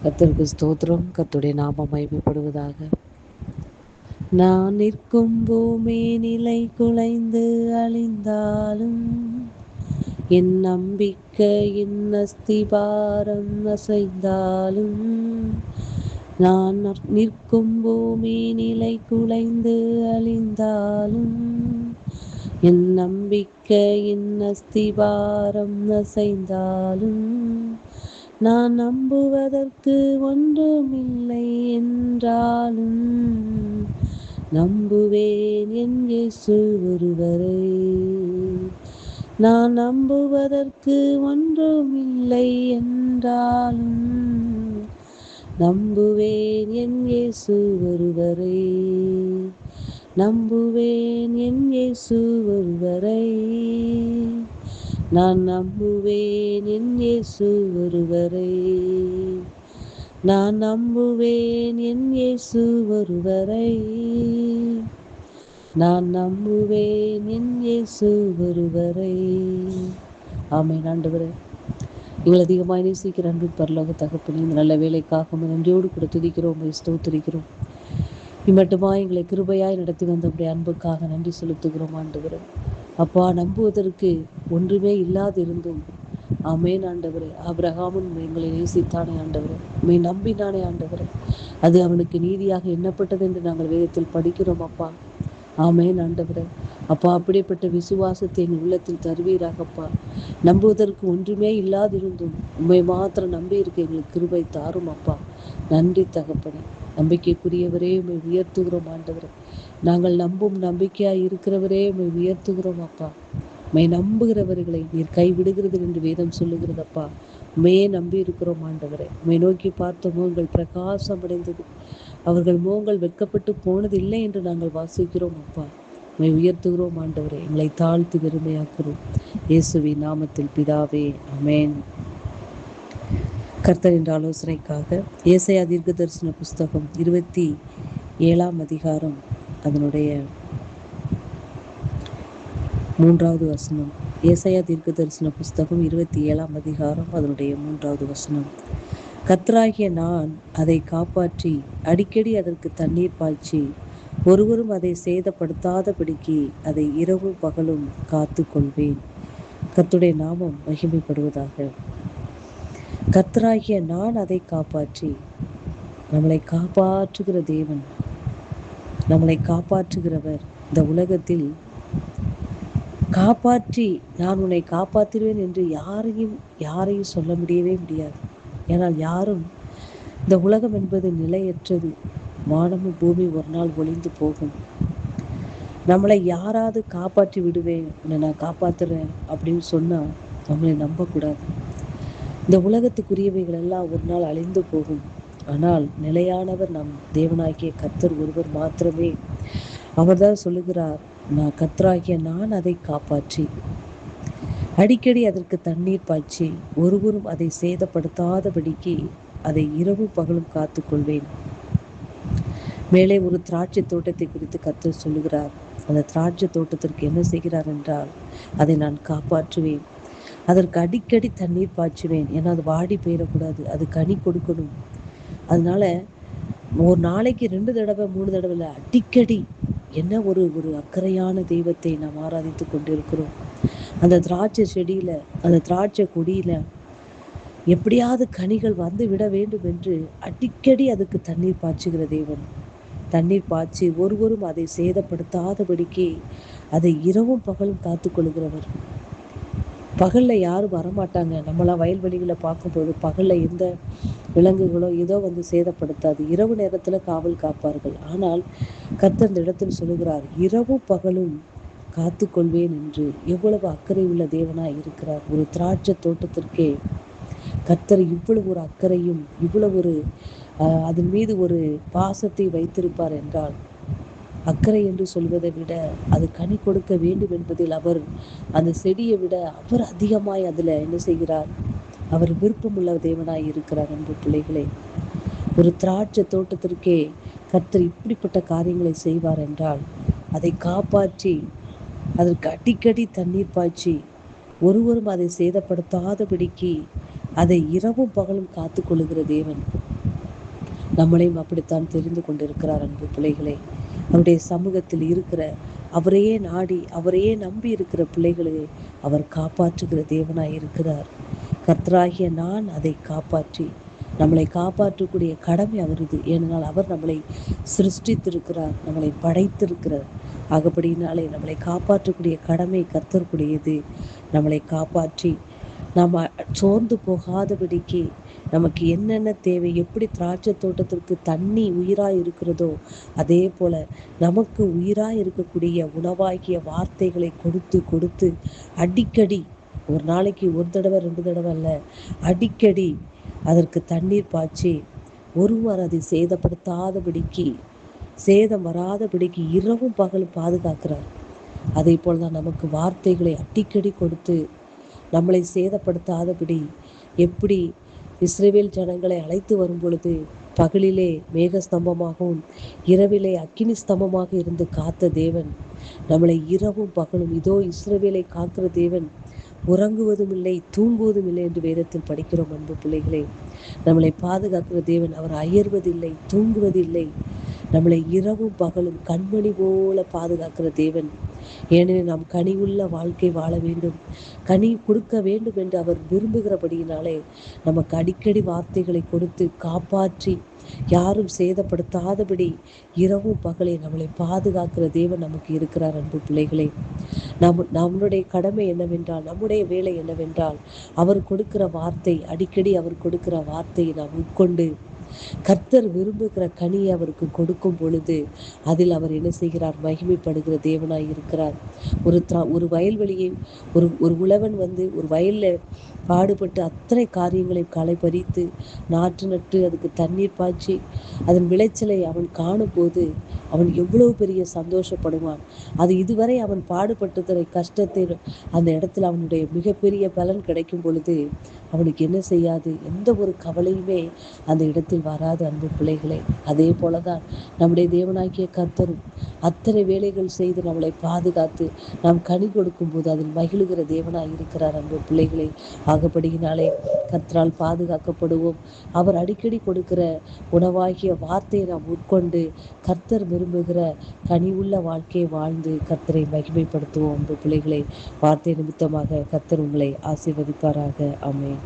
கர்த்தருக்கு ஸ்தோத்திரம். கர்த்தருடைய நாமம் மகிமைப்படுவதாக. நான் நிற்கும் பூமி நிலை குலைந்து அழிந்தாலும் என் நம்பிக்கையின் அஸ்திபாரம் அசைந்தாலும் நான் நிற்கும் பூமி நிலை குலைந்து அழிந்தாலும் என் நம்பிக்கையின் அஸ்திபாரம் அசைந்தாலும் நான் நம்புவதற்கு ஒன்றுமில்லை என்றாலும் நம்புவேன் என் இயேசு ஒருவரை. நான் நம்புவதற்கு ஒன்றுமில்லை என்றாலும் நம்புவேன் என் இயேசு ஒருவரை. நம்புவேன் என் இயேசு ஒருவரை. நான் நம்புவேன் என் இயேசு ஒருவரை. நான் நம்புவேன் என் இயேசு ஒருவரை. நான் நம்புவேன் என் இயேசு ஒருவரை. ஆமென். ஆண்டவரே, எங்களை அதிகமாக நேசிக்கிற அன்பு பரலோக தகப்பனே, இந்த நல்ல வேலைக்காக நன்றியோடு கூட துதிக்கிறோம், ஸ்தோத்திரிக்கிறோம். இம்மட்டுமா எங்களை கிருபையாய் நடத்தி வந்தபடி அன்புக்காக நன்றி செலுத்துகிறோம் ஆண்டவரே. அப்பா, நம்புவதற்கு ஒன்றுமே இல்லாதிருந்தும் ஆமென் ஆண்டவரே, ஆபிரகாமும் எங்களை நேசித்தானே ஆண்டவரே, உம்மை நம்பினானே ஆண்டவரே, அது அவனுக்கு நீதியாக எண்ணப்பட்டது என்று நாங்கள் வேதத்தில் படிக்கிறோம் அப்பா. ஆமென் ஆண்டவரே. அப்பா, அப்படிப்பட்ட விசுவாசத்தை எங்கள் உள்ளத்தில் தருவீராகப்பா. நம்புவதற்கு ஒன்றுமே இல்லாதிருந்தும் உம்மை மாத்திரம் நம்பி இருக்க எங்களுக்கு கிருபை தாரும் அப்பா. நன்றி தகப்பனே. நம்பிக்கைக்குரியவரே, உம்மை உயர்த்துகிறோம் ஆண்டவரே. நாங்கள் நம்பும் நம்பிக்கையாய் இருக்கிறவரே, உம்மை உயர்த்துகிறோம் அப்பா. உம்மை நம்புகிறவர்களை நீர் கைவிடுகிறது என்று வேதம் சொல்லுகிறதப்பா. உண்மையே நம்பி இருக்கிறோம் ஆண்டவரே. உம்மை நோக்கி பார்த்த முகங்கள் பிரகாசம் அடைந்தது, அவர்கள் முகங்கள் வெட்கப்பட்டு போனது இல்லை என்று நாங்கள் வாசிக்கிறோம் அப்பா. உம்மை உயர்த்துகிறோம் ஆண்டவரே. எங்களை தாழ்த்தி பெருமையாக்குறோம் இயேசுவின் நாமத்தில் பிதாவே, ஆமென். கர்த்தரின் ஆலோசனைக்காக ஏசாயா தீர்க்க தரிசன புஸ்தகம் 27ஆம் அதிகாரம் அதனுடைய 3வது வசனம். ஏசாயா தீர்க்க தரிசன புஸ்தகம் 27ஆம் அதிகாரம் அதனுடைய 3வது வசனம். கர்த்தராகிய நான் அதை காப்பாற்றி அடிக்கடி அதற்கு தண்ணீர் பாய்ச்சி ஒருவரும் அதை சேதப்படுத்தாதபடிக்கு அதை இரவும் பகலும் காத்து கொள்வேன். கர்த்தருடைய நாமம் மகிமைப்படுவதாக. கர்த்தராகிய நான் அதை காப்பாற்றி, நம்மளை காப்பாற்றுகிற தேவன், நம்மளை காப்பாற்றுகிறவர். இந்த உலகத்தில் காப்பாற்றி நான் உன்னை காப்பாற்றுவேன் என்று யாரையும் சொல்ல முடியவே முடியாது. ஏனால் யாரும், இந்த உலகம் என்பது நிலையற்றது. வானமும் பூமி ஒரு நாள் ஒளிந்து போகும். நம்மளை யாராவது காப்பாற்றி விடுவேன், உன்னை நான் காப்பாத்துறேன் அப்படின்னு சொன்னா நம்மளை நம்பக்கூடாது. இந்த உலகத்துக்குரியவைகள் எல்லாம் ஒரு நாள் அழிந்து போகும். ஆனால் நிலையானவர் நம் தேவனாகிய கர்த்தர் ஒருவர் மாத்திரமே. அவர்தான் சொல்லுகிறார், நான் கர்த்தராகிய நான் அதை காப்பாற்றி அடிக்கடி அதற்கு தண்ணீர் பாய்ச்சி ஒருவரும் அதை சேதப்படுத்தாதபடிக்கு அதை இரவும் பகலும் காத்து கொள்வேன். மேலே ஒரு திராட்சை தோட்டத்தை குறித்து கர்த்தர் சொல்லுகிறார். அந்த திராட்சை தோட்டத்திற்கு என்ன செய்கிறார் என்றால், அதை நான் காப்பாற்றுவேன், அதற்கு அடிக்கடி தண்ணீர் பாய்ச்சுவேன். ஏன்னா அது வாடி போயிடக்கூடாது, அது கனி கொடுக்கணும். அதனால ஒரு நாளைக்கு 2 தடவை 3 தடவை இல்லை, அடிக்கடி. என்ன ஒரு ஒரு அக்கறையான தெய்வத்தை நாம் ஆராதித்து கொண்டிருக்கிறோம். அந்த திராட்சை செடியில, அந்த திராட்சை கொடியில எப்படியாவது கனிகள் வந்து விட வேண்டும் என்று அடிக்கடி அதுக்கு தண்ணீர் பாய்ச்சுகிற தேவன். தண்ணீர் பாய்ச்சி ஒருவரும் அதை சேதப்படுத்தாதபடிக்கு அதை இரவும் பகலும் காத்து கொள்கிறவர். பகல்ல யாரும் வரமாட்டாங்க. நம்மளாம் வயல்வெளிகளை பார்க்கும்போது பகல்ல எந்த விலங்குகளோ ஏதோ வந்து சேதப்படுத்தாது. இரவு நேரத்துல காவல் காப்பார்கள். ஆனால் கர்த்தர் இந்த இடத்தில் சொல்லுகிறார், இரவும் பகலும் காத்து கொள்வேன் என்று. எவ்வளவு அக்கறை உள்ள தேவனாய் இருக்கிறார். ஒரு திராட்சை தோட்டத்திற்கே கர்த்தர் இவ்வளவு ஒரு அக்கறையும் இவ்வளவு ஒரு அதன் மீது ஒரு பாசத்தை வைத்திருப்பார் என்றால், அக்கறை என்று சொல்வதை விட அது கனி கொடுக்க வேண்டும் என்பதில் அவர் அந்த செடியை விட அவர் அதிகமாய் அதுல என்ன செய்கிறார், அவர் விருப்பமுள்ள தேவனாய் இருக்கிறார். அன்பு பிள்ளைகளே, ஒரு திராட்சை தோட்டத்திற்கே கர்த்தர் இப்படிப்பட்ட காரியங்களை செய்வார் என்றால், அதை காப்பாற்றி அதற்கு அடிக்கடி தண்ணீர் பாய்ச்சி ஒருவரும் அதை சேதப்படுத்தாதபடிக்கு அதை இரவும் பகலும் காத்து கொள்ளுகிற தேவன். நம்மளையும் அப்படித்தான் தெரிந்து கொண்டிருக்கிறார் அன்பு பிள்ளைகளே. அவருடைய சமூகத்தில் இருக்கிற, அவரையே நாடி அவரையே நம்பி இருக்கிற பிள்ளைகளை அவர் காப்பாற்றுகிற தேவனாய் இருக்கிறார். கர்த்தராகிய நான் அதை காப்பாற்றி நம்மளை காப்பாற்றக்கூடிய கடமை அவரது. ஏனென்றால் அவர் நம்மளை சிருஷ்டித்திருக்கிறார், நம்மளை படைத்திருக்கிறார். ஆகப்படினாலே நம்மளை காப்பாற்றக்கூடிய கடமை கர்த்தருக்குடையது. நம்மளை காப்பாற்றி நாம் சோர்ந்து போகாதபடிக்கு நமக்கு என்னென்ன தேவை, எப்படி திராட்சை தோட்டத்திற்கு தண்ணி உயிராய் இருக்கிறதோ அதே போல நமக்கு உயிராய் இருக்கக்கூடிய உணவாகிய வார்த்தைகளை கொடுத்து கொடுத்து அடிக்கடி, ஒரு நாளைக்கு ஒரு தடவை 2 தடவை அல்ல, அடிக்கடி அதற்கு தண்ணீர் பாய்ச்சி ஒருவர் அதை சேதப்படுத்தாதபடிக்கு, சேதம் வராதபடிக்கு இரவும் பகலும் பாதுகாக்கிறார். அதே போலதான் நமக்கு வார்த்தைகளை அடிக்கடி கொடுத்து நம்மளை சேதப்படுத்தாதபடி, எப்படி இஸ்ரவேல் ஜனங்களை அழைத்து வரும் பொழுது பகலிலே மேக ஸ்தம்பமாகவும் இரவிலே அக்கினி ஸ்தம்பமாக இருந்து காத்த தேவன், நம்மளை இரவும் பகலும் இதோ இஸ்ரவேலை காக்கிற தேவன் உறங்குவதும் இல்லை தூங்குவதும் இல்லை என்று வேதத்தில் படிக்கிறோம். அன்பு பிள்ளைகளே, நம்மளை பாதுகாக்கிற தேவன் அவர் அயர்வதில்லை, தூங்குவதில்லை. நம்மளை இரவும் பகலும் கண்மணி போல பாதுகாக்கிற தேவன். ஏனெனில் நாம் கனி உள்ள வாழ்க்கை வாழ வேண்டும், கனி கொடுக்க வேண்டும் என்று அவர் விரும்புகிறபடியினாலே நமக்கு அடிக்கடி வார்த்தைகளை கொடுத்து காப்பாற்றி யாரும் சேதப்படுத்தாதபடி இரவும் பகலை நம்மளை பாதுகாக்கிற தேவன் நமக்கு இருக்கிறார். அன்பு பிள்ளைகளே, நம்முடைய கடமை என்னவென்றால், நம்முடைய வேலை என்னவென்றால், அவர் கொடுக்கிற வார்த்தை, அடிக்கடி அவர் கொடுக்கிற வார்த்தையை நாம் உட்கொண்டு கர்த்தர் விரும்புகிற கனியை அவருக்கு கொடுக்கும் பொழுது அதில் அவர் என்ன செய்கிறார்? மகிமைப்படுகிற தேவனாய் இருக்கிறார். ஒரு வயல்வெளியை ஒரு உழவன் ஒரு வயல்ல பாடுபட்டு அத்தனை காரியங்களை களை பறித்து நாற்று நட்டு அதுக்கு தண்ணீர் பாய்ச்சி அதன் விளைச்சலை அவன் காணும் போது அவன் எவ்வளவு பெரிய சந்தோஷப்படுவான். அது இதுவரை அவன் பாடுபட்டதை கஷ்டத்தை அந்த இடத்துல அவனுடைய மிகப்பெரிய பலன் கிடைக்கும் பொழுது அவனுக்கு என்ன செய்யாது? எந்த ஒரு கவலையுமே அந்த இடத்தில் வராது. அன்பு பிள்ளைகளே, அதே போலதான் நம்முடைய தேவனாகிய கர்த்தரும் அத்தனை வேலைகள் செய்து நம்மளை பாதுகாத்து நாம் கனி கொடுக்கும் போது அதில் மகிழுகிற தேவனாய் இருக்கிறார். அன்பு பிள்ளைகளே, ஆகப்படியினாலே கர்த்தரால் பாதுகாக்கப்படுவோம். அவர் அடிக்கடி கொடுக்கிற உணவாகிய வார்த்தையை நாம் உட்கொண்டு கர்த்தர் விரும்புகிற கனி உள்ள வாழ்க்கையை வாழ்ந்து கர்த்தரை மகிமைப்படுத்துவோம். அன்பு பிள்ளைகளே, வார்த்தை நிமித்தமாக கர்த்தர் உங்களை ஆசீர்வதிப்பாராக. ஆமென்.